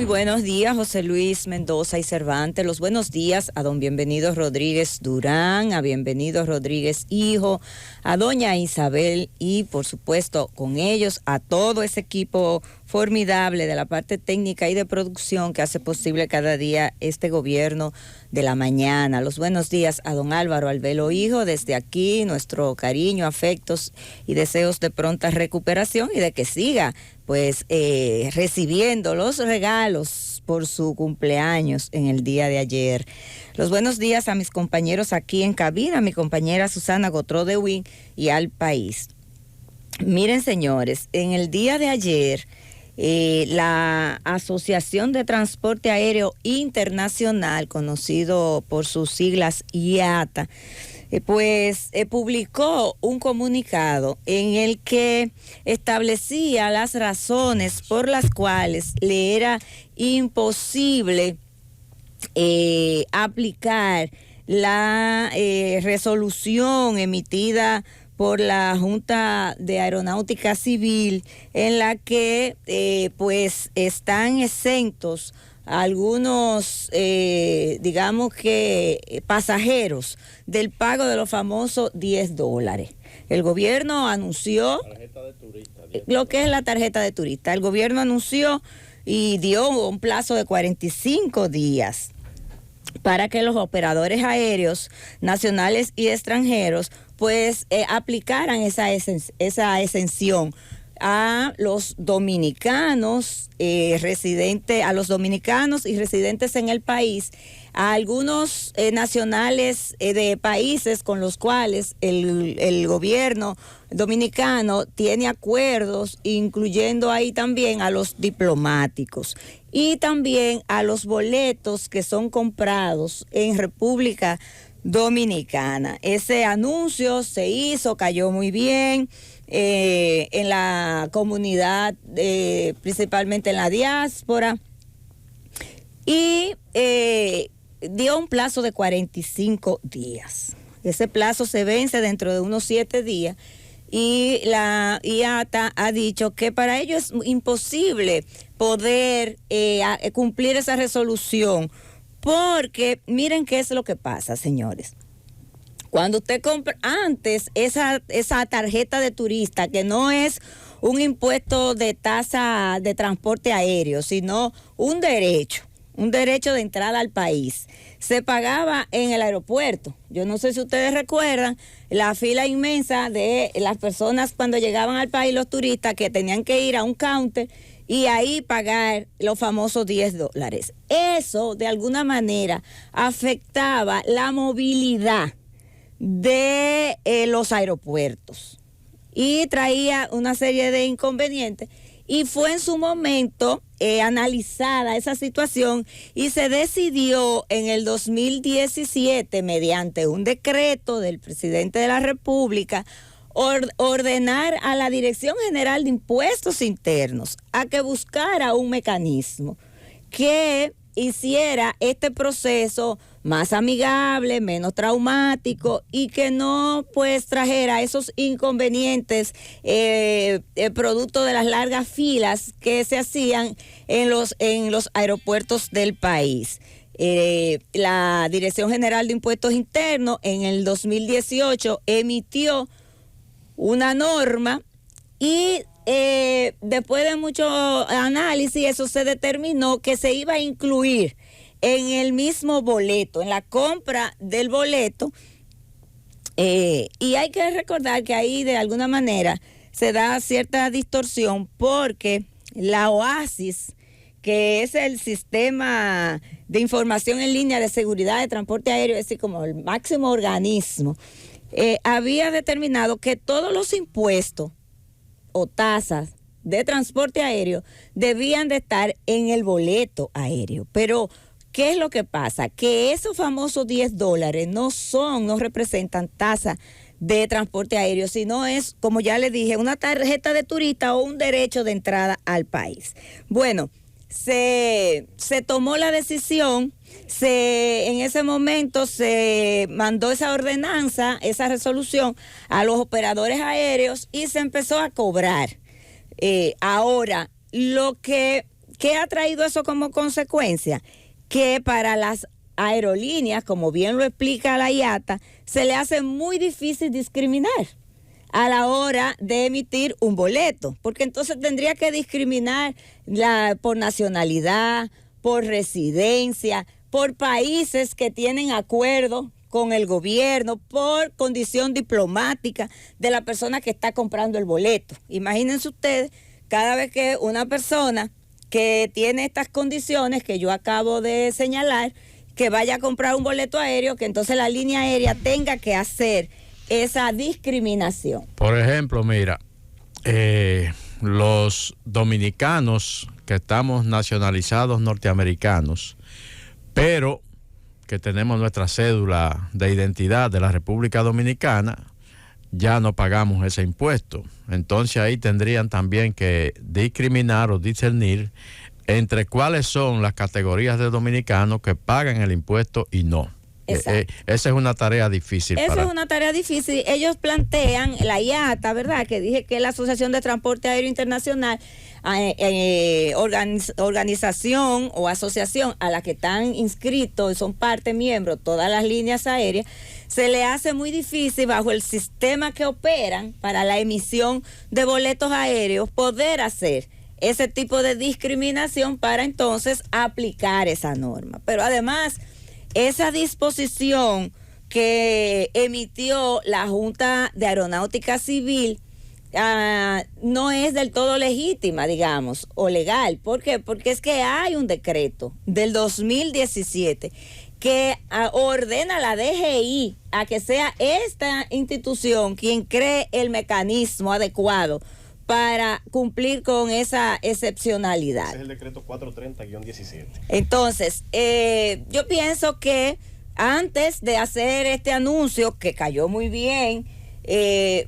Muy buenos días, José Luis Mendoza y Cervantes. Los buenos días a don Bienvenido Rodríguez Durán, a Bienvenido Rodríguez Hijo, a doña Isabel y, por supuesto, con ellos a todo ese equipo formidable de la parte técnica y de producción que hace posible cada día este gobierno de la mañana. Los buenos días a don Álvaro Albelo Hijo. Desde aquí, nuestro cariño, afectos y deseos de pronta recuperación y de que siga pues recibiendo los regalos por su cumpleaños en el día de ayer. Los buenos días a mis compañeros aquí en cabina, a mi compañera Susana Gotró de Win y al país. Miren, señores, en el día de ayer la Asociación de Transporte Aéreo Internacional, conocido por sus siglas IATA, publicó un comunicado en el que establecía las razones por las cuales le era imposible aplicar la resolución emitida por la Junta de Aeronáutica Civil, en la que pues están exentos algunos, digamos que pasajeros del pago de los famosos $10. El gobierno anunció lo que es la tarjeta de turista. El gobierno anunció y dio un plazo de 45 días para que los operadores aéreos nacionales y extranjeros pues aplicaran esa exención a los dominicanos residentes, a los dominicanos y residentes en el país, a algunos nacionales de países con los cuales el gobierno dominicano tiene acuerdos, incluyendo ahí también a los diplomáticos y también a los boletos que son comprados en República Dominicana. Ese anuncio se hizo, cayó muy bien en la comunidad, principalmente en la diáspora, y dio un plazo de 45 días. Ese plazo se vence dentro de unos 7 días y la IATA ha dicho que para ellos es imposible poder cumplir esa resolución, porque miren qué es lo que pasa, señores. Cuando usted compra antes esa tarjeta de turista, que no es un impuesto de tasa de transporte aéreo, sino un derecho de entrada al país, se pagaba en el aeropuerto. Yo no sé si ustedes recuerdan la fila inmensa de las personas cuando llegaban al país, los turistas, que tenían que ir a un counter y ahí pagar los famosos $10. Eso, de alguna manera, afectaba la movilidad de los aeropuertos y traía una serie de inconvenientes, y fue en su momento analizada esa situación y se decidió en el 2017 mediante un decreto del presidente de la República ordenar a la Dirección General de Impuestos Internos a que buscara un mecanismo que hiciera este proceso más amigable, menos traumático, y que no pues trajera esos inconvenientes producto de las largas filas que se hacían en los aeropuertos del país. La Dirección General de Impuestos Internos en el 2018 emitió una norma y después de mucho análisis, eso se determinó que se iba a incluir en el mismo boleto, en la compra del boleto, y hay que recordar que ahí de alguna manera se da cierta distorsión, porque la OASIS, que es el sistema de información en línea de seguridad de transporte aéreo, es decir, como el máximo organismo, había determinado que todos los impuestos o tasas de transporte aéreo debían de estar en el boleto aéreo. Pero ¿qué es lo que pasa? Que esos famosos $10 no representan tasa de transporte aéreo, sino es, como ya le dije, una tarjeta de turista o un derecho de entrada al país. Bueno, se tomó la decisión, en ese momento se mandó esa ordenanza, esa resolución a los operadores aéreos y se empezó a cobrar. Ahora, lo que ¿qué ha traído eso como consecuencia? Que para las aerolíneas, como bien lo explica la IATA, se le hace muy difícil discriminar a la hora de emitir un boleto, porque entonces tendría que discriminar por nacionalidad, por residencia, por países que tienen acuerdo con el gobierno, por condición diplomática de la persona que está comprando el boleto. Imagínense ustedes, cada vez que una persona que tiene estas condiciones que yo acabo de señalar, que vaya a comprar un boleto aéreo, que entonces la línea aérea tenga que hacer esa discriminación. Por ejemplo, mira, los dominicanos que estamos nacionalizados norteamericanos, pero que tenemos nuestra cédula de identidad de la República Dominicana, ya no pagamos ese impuesto. Entonces ahí tendrían también que discriminar o discernir entre cuáles son las categorías de dominicanos que pagan el impuesto y no. Esa es una tarea difícil. Es una tarea difícil. Ellos plantean, la IATA, ¿verdad? Que dije que es la Asociación de Transporte Aéreo Internacional, organización o asociación a la que están inscritos y son parte, miembros, todas las líneas aéreas, se le hace muy difícil bajo el sistema que operan para la emisión de boletos aéreos poder hacer ese tipo de discriminación para entonces aplicar esa norma. Pero además, esa disposición que emitió la Junta de Aeronáutica Civil no es del todo legítima, digamos, o legal. ¿Por qué? Porque es que hay un decreto del 2017 que ordena a la DGI a que sea esta institución quien cree el mecanismo adecuado para cumplir con esa excepcionalidad. Ese es el decreto 430-17. Entonces, yo pienso que antes de hacer este anuncio, que cayó muy bien, se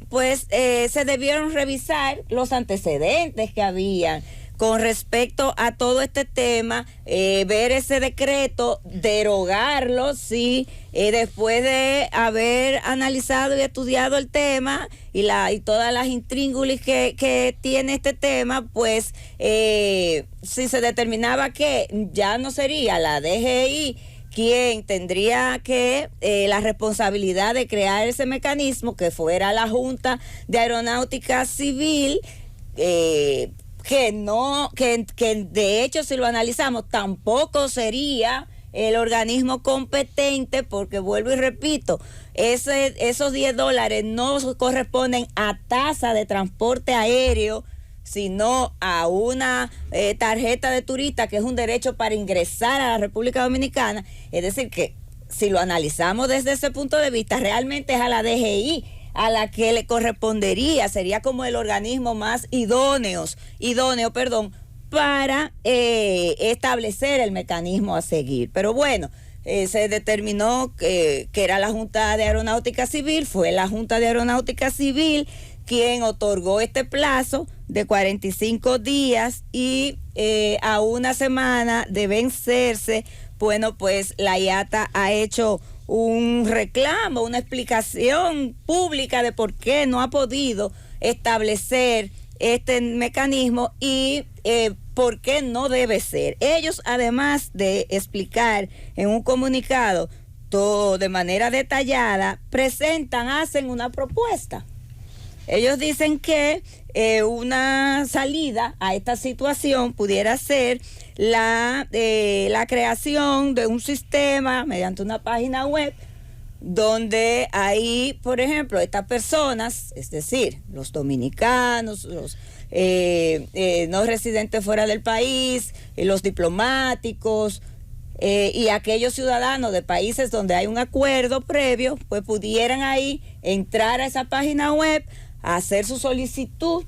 debieron revisar los antecedentes que habían con respecto a todo este tema, ver ese decreto, derogarlo, sí, después de haber analizado y estudiado el tema y todas las intríngulis que tiene este tema, pues si se determinaba que ya no sería la DGI quien tendría que la responsabilidad de crear ese mecanismo, que fuera la Junta de Aeronáutica Civil, que de hecho, si lo analizamos, tampoco sería el organismo competente, porque vuelvo y repito, esos $10 no corresponden a tasa de transporte aéreo, sino a una tarjeta de turista, que es un derecho para ingresar a la República Dominicana. Es decir, que si lo analizamos desde ese punto de vista, realmente es a la DGI a la que le correspondería, sería como el organismo más idóneo, para establecer el mecanismo a seguir. Pero bueno, se determinó que era la Junta de Aeronáutica Civil, fue la Junta de Aeronáutica Civil quien otorgó este plazo de 45 días y a una semana de vencerse, bueno, pues la IATA ha hecho un reclamo, una explicación pública de por qué no ha podido establecer este mecanismo y por qué no debe ser. Ellos, además de explicar en un comunicado todo de manera detallada, hacen una propuesta. Ellos dicen que una salida a esta situación pudiera ser la creación de un sistema mediante una página web donde ahí, por ejemplo, estas personas, es decir, los dominicanos, los no residentes fuera del país, los diplomáticos y aquellos ciudadanos de países donde hay un acuerdo previo, pues pudieran ahí entrar a esa página web, hacer su solicitud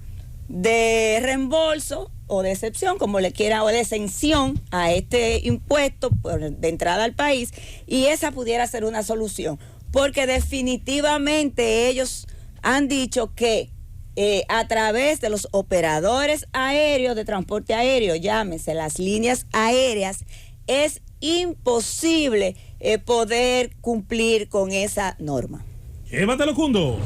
de reembolso o de excepción, como le quiera, o de exención a este impuesto de entrada al país, y esa pudiera ser una solución, porque definitivamente ellos han dicho que a través de los operadores aéreos de transporte aéreo, llámese las líneas aéreas, es imposible poder cumplir con esa norma. Llévatelo, Cundo.